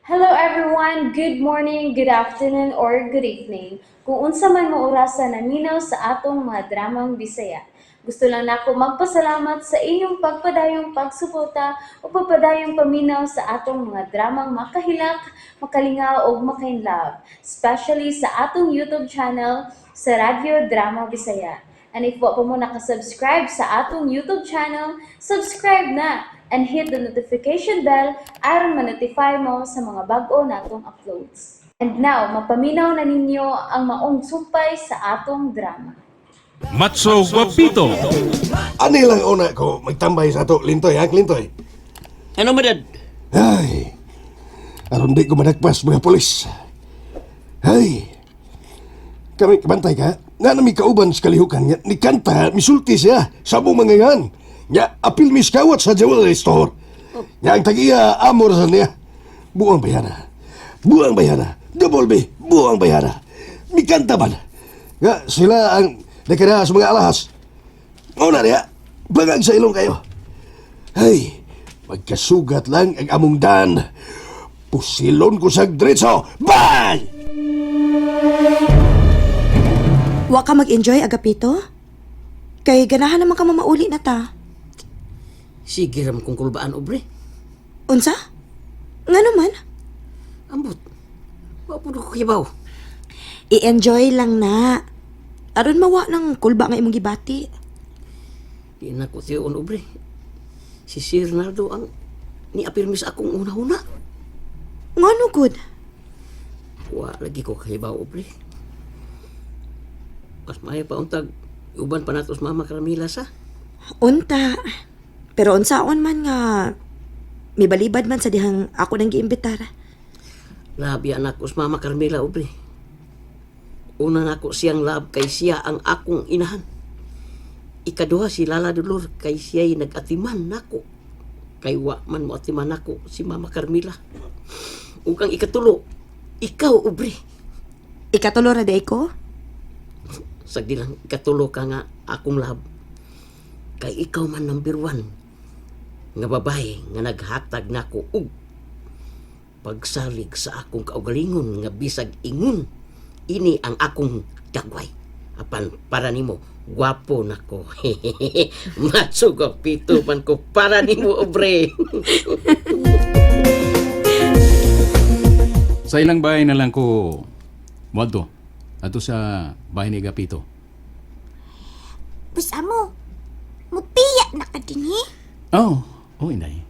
Hello everyone, good morning, good afternoon, or good evening. Kung unsa man mo orasan naminaw sa atong mga dramang Bisaya. Gusto lang nako magpasalamat sa inyong pagpadayong pagsuporta o pagpadayong paminaw sa atong mga dramang makahilak, makalingaw o makainlove, especially sa atong YouTube channel sa Radyo Drama Bisaya. And if wa pa mo nakasubscribe sa atong YouTube channel, subscribe na and hit the notification bell aron ma-notify mo sa mga bag-o natong uploads. And now, mapaminaw na ninyo ang maong sumpay sa atong drama. Matso Guapito. Ani lang una ko magtambay sa ato, Lintoy, ha, Lintoy? Ano madad? Ay, aron di ko managpas mga polis. Ay, kami kabantay ka, nga nami kauban sa kalihukan nga, ni Kanta, misulti siya, sa mong mga yan. Nga, apil miskawat sa jewelry store. Nga, ang tagiya, amor sa niya. Buang bayana. Buang bayana. Double B, buang bayana. Mi Kanta man. Nga, sila ang nakira sa mga alahas. Una niya, bangag sa ilong kayo. Ay, magkasugat lang ang among dan. Pusilon ko sa diretso. Bye! Wa ka mag-enjoy, Agapito? Kay ganahan naman ka mamauli na ta. Sige ram kong kulbaan, obre. Unsa? Nga naman? Ambot. Wapod ko kibaw. I-enjoy lang na. Aron mawa ng kulba nga imong gibati. Di na ko tiyon, obre. Si Sir Nardo ang niapirmis akong una-una. Nga no, good. Wa lagi ko kibaw, obre. Mas maya pa untag, uban pa natos Mama Carmila sa. Unta. Pero unsaon man nga may balibad man sa dihang ako nang giimbitar. Labi anak ko sa Mama Carmila, obre. Una na ko siyang lab kay siya ang akong inahan. Ikaduha si Lala Dolor kay siya'y nag-atiman nako. Kay wa man mo atiman nako si Mama Carmila. Ug ang ikatulo, ikaw, obre. Ikatulo ra day ko? Sagdilang ikatulo ka nga akong lab. Kay ikaw man number 1 nga babae nga naghatag nako og pagsalig sa akong kaugalingon nga bisag ingon ini ang akong dagway. Apan para nimo gwapo nako. Matso Guapito man ko para nimo, obre. Sa ilang bahay na lang ko, Waldo, ato sa bahay ni Gapito. Bus amo, mupiya na ka din Inday.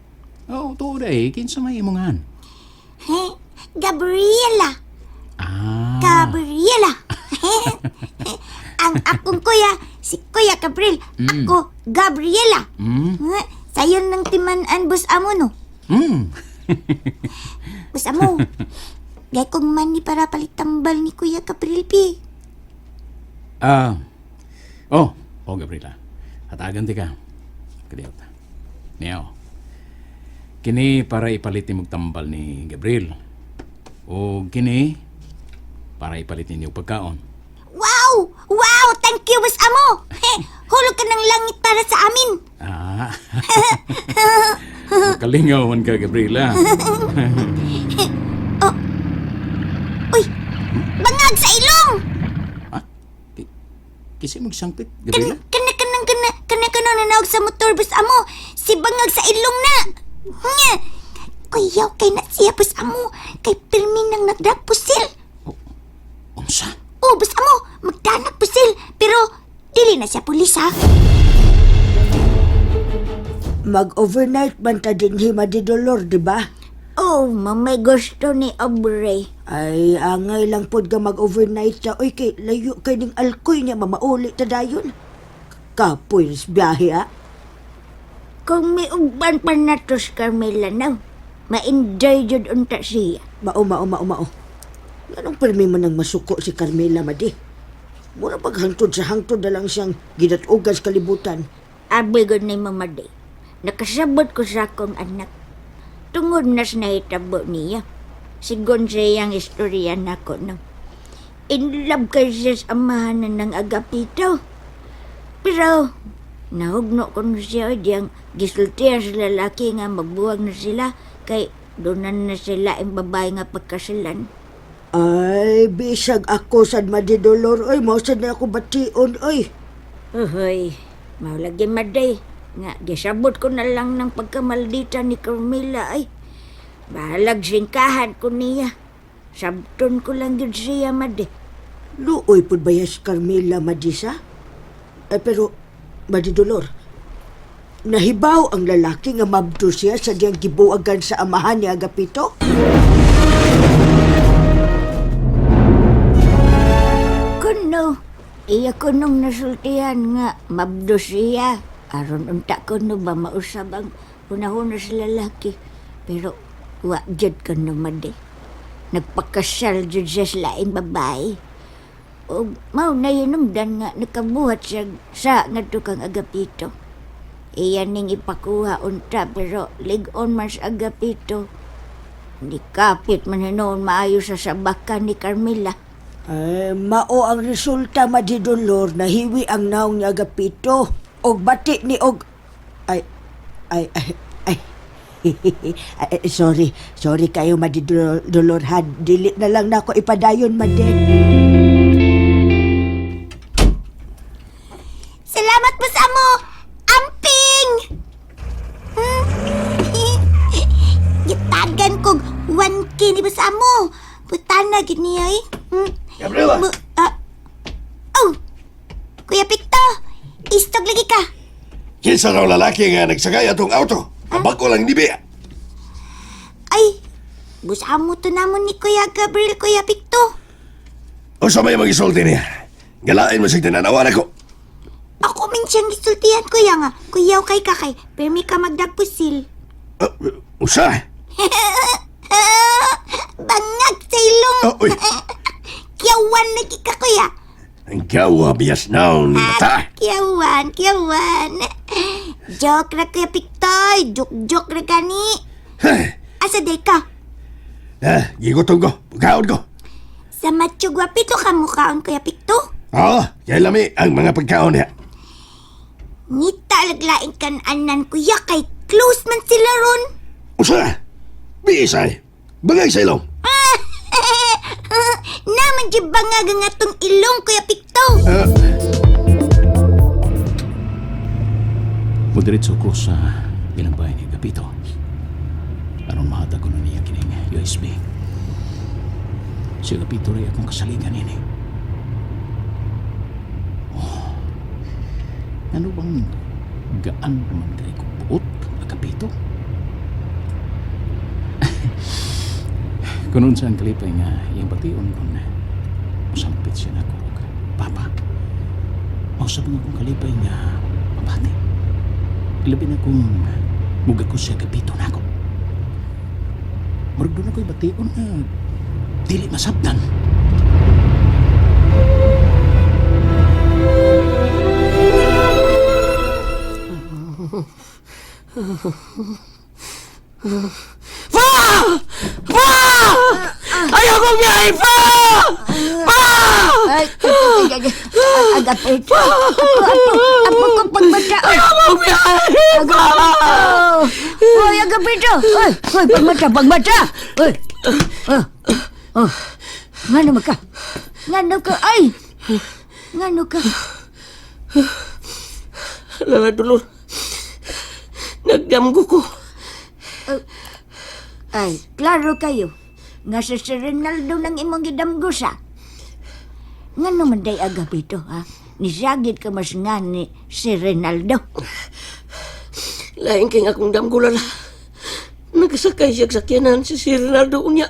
To day, kinsa may imongan. He, Gabriela. Gabriela. Ang akong kuya, si Kuya Gabriel. Ako, Gabriela. Sayo ng timanan, bus amo, no? Bus amo, gay kong mani para palit tambal ni Kuya Gabriel, pi. Gabriela. Hatagan ti ka. Kadiyot. Niyaw. Kini para ipalit ni magtambal ni Gabriel. O kini para ipalit ninyo pagkaon. Wow! Wow! Thank you, bus amo. Hulog ka ng langit para sa amin. Kalingaw man ka, Gabriela. Uy! Bangag sa ilong! Kasi magsangpit, Gabriela? Kana nanawag sa motor, bus amo. Si bangag sa ilong na. Nga! Kuyaw kay na siya, bus amo. Kay pirmi nang nagdag pusil. Unsa? Oh, bus amo, magdanak pusil. Pero, dili na siya pulis, ha? Mag-overnight man ta din hima di Dolor, di ba? Oh, mamay gusto ni Aubrey. Ay, angay lang pod ka mag-overnight ta. Oy, kay layo kay ning alkoy niya mamauli ta dayon. Kapoy sa biyahe, ha? Kung may uban pa na to si Carmela na, ma-enjoy jud unta siya. Mao. Anong permi mo nang masuko si Carmela, madi? Mura paghangtod sa hangtod na lang siyang ginatugas kalibutan. Abi gud ni Mama Day. Nakasabot ko sa akong anak. Tungod na sa nahitabo niya. Sigon siya yung istorya na ko, no? In love kay siya sa amahan ng Agapito. Pero, nahugno ko na siya diyang gisultihan sa lalaki nga magbuwag na sila kay Doon na sila ang babae nga pagkasilan. Ay, bisag ako sad madidolor. Ay, mausad na ako bation. Ay, Uhoy, maulagi maday. Nga, gisabot ko na lang ng pagkamaldita ni Carmela ay. Bahalag singkahan ko niya. Sabton ko lang yun siya maday. luoy pud ba ya si Carmela Madisa? Pero, madidolor, nahibaw ang lalaki nga mabdo siya sa diyang gibuagan sa amahan ni Agapito? Kuno, iya ko nung nasultihan nga mabdo siya. Aron unta ko no ba mausab ang punahon sa lalaki. Pero wa jud ko no madi. Nagpakasyal jud siya sa laing babae. O mao na yunumdan nga nakabuhat siya sa ngadto kang Agapito. Iya ning ipakuha unta pero lig-on man sa Agapito. Di kapit man hinuon maayo sa sabakan ni Carmela. Ay, mao ang resulta madidolor na hiwi ang naong ni Agapito. Og bati ni og... Ay, sorry kayo madidolor ha. Dili na lang na ako ipadayon madin. Salamat po sa mo, Amping! Gitagan kog 1K ni ba sa mo? Putana gini ay. Gabriela! Oh! Kuya Picto! Istog lagi ka! Kinsa raw lalaki nga nagsagay atong auto? Abag ko lang nibiya. Ay! Busa mo to namon ni Kuya Gabriel, Kuya Picto. O sa may mag-isulti niya. Galain mo sa tinanawan ako. Ako min siyang gisultihan, Kuya nga. Kuyaw kay kakay, permi ka magdagpusil. Usa? Bangag sa ilong! Uy! Kiyawan lagi ka, Kuya. Ang gawa biyas naon ni mata. Kiyawan. Joke ra Kuya Pictoy. Joke ra gani. Asa day ka? Gigutom ko. Pagkaon ko. Sa macho gwapito ka mukhaon Kuya Picto. Oo, kaya lami ang mga pagkaon niya. Ngita laglaing kan-anan Kuya kay close man sila ron. Usa? Biisay. Bangay sa ilong. Naman di bangag nga tong ilong Kuya Picto. Mudiretso ko sa ilang bahay ni Agapito. Aron mahata ko na niya kining USB. Si Agapito rin akong kasaligan ini. Oh, ano bang gaan naman kayo kong buot, Agapito? Kung nun saan kalipay nga, yung bation ko na usampit siya na ako, Papa. Mausap nga kong kalipay nga mabati. Ilabi na kong muga ko siya Agapito na ako. Marag doon ako'y bation na dili masabdan. Ayaw kong biyay pa! Ay, Agapito. Apo ko pagmata. Ayaw kong biyay pa! Hoy, Agapito. Hoy, pagmata. Hoy. Ngano ka? Ay! Ngano ka? Lala dulur. Nagdamgo ko. Ay, klaro kayo. Nga si Rinaldo nang imong gidamgo sa. Nga naman day Agapito, ha? Nisagid ka mas nga ni si Rinaldo. Lain kay akong damgo lala. Nagsakay siya sa sakyanan si Rinaldo unya.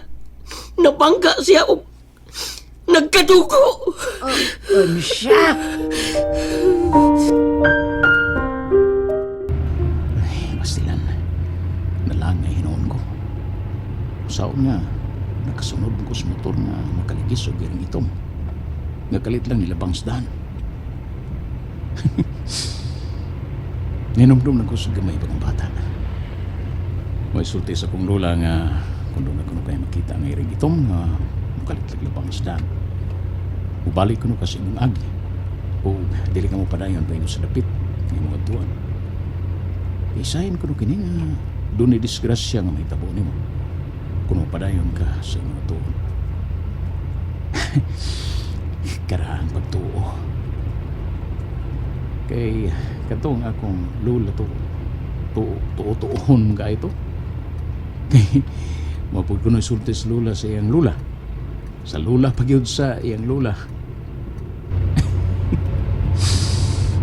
Nabangga siya o nagkadugo. Unsa? Ay, pastilan. Nalangay hinoon ko. Saon nga, nakasunod ko sa motor nga makaligis o giring itong. Nakalit lang nila bangsdan. Ninumdum na ko sa gamay pa ng bata. May sulti sa kong lola nga kung doon ako na kayo makita ang iring itong nga makalit lang nila bangsdan. Ubalik ko na kasi ng agi. O dili ka mo padayon pa ino sa dapit ng mga tuwan. Isahin ko na kini nga doon ay disgrasya nga may tabo ni mo. Kuno padayon ka sa inyo to. Karaan pagtuo. Kay katong akong lula to. Tuo-tuohon ka ito. Kay mapud ko na isulti sa lula sa iyang lula. Sa lula pagyud sa iyang lula.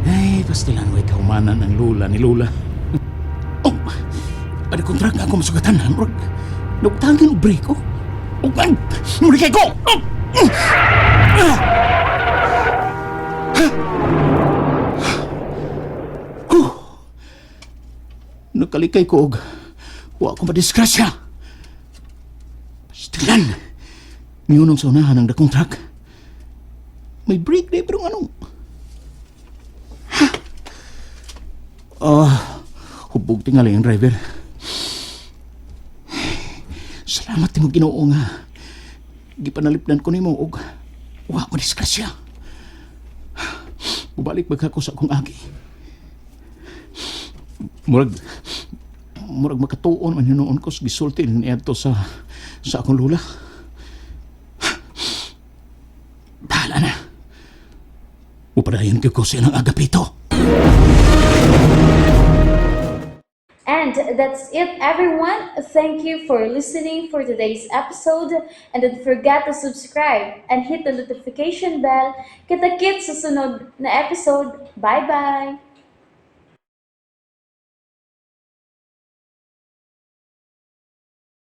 Ay, pastilan way kaumanan ang lula ni lula. Oh, ada kontrak nga ako masugatan. Murag, nagtangan o break ko. Oh, ay, muli kay ko! Nakalikay ko og wa ko madisgrasya. Pastilan, niyunong sa unahan ang dakong truck. May break na pero anong? Hubog tingali ang driver. Salamat mo Ginoo nga. Gipanalipdan ko nimo og wa mo disgrasya. Bubalik ba ko sa akong agi? Murag makatuon man hinuon ko sa gisulti niya to sa akong lula. Bahala na. Upadayon ko sa ilang agapito. And that's it, everyone. Thank you for listening for today's episode. And don't forget to subscribe and hit the notification bell. Kita-kits sa sunod na episode. Bye-bye!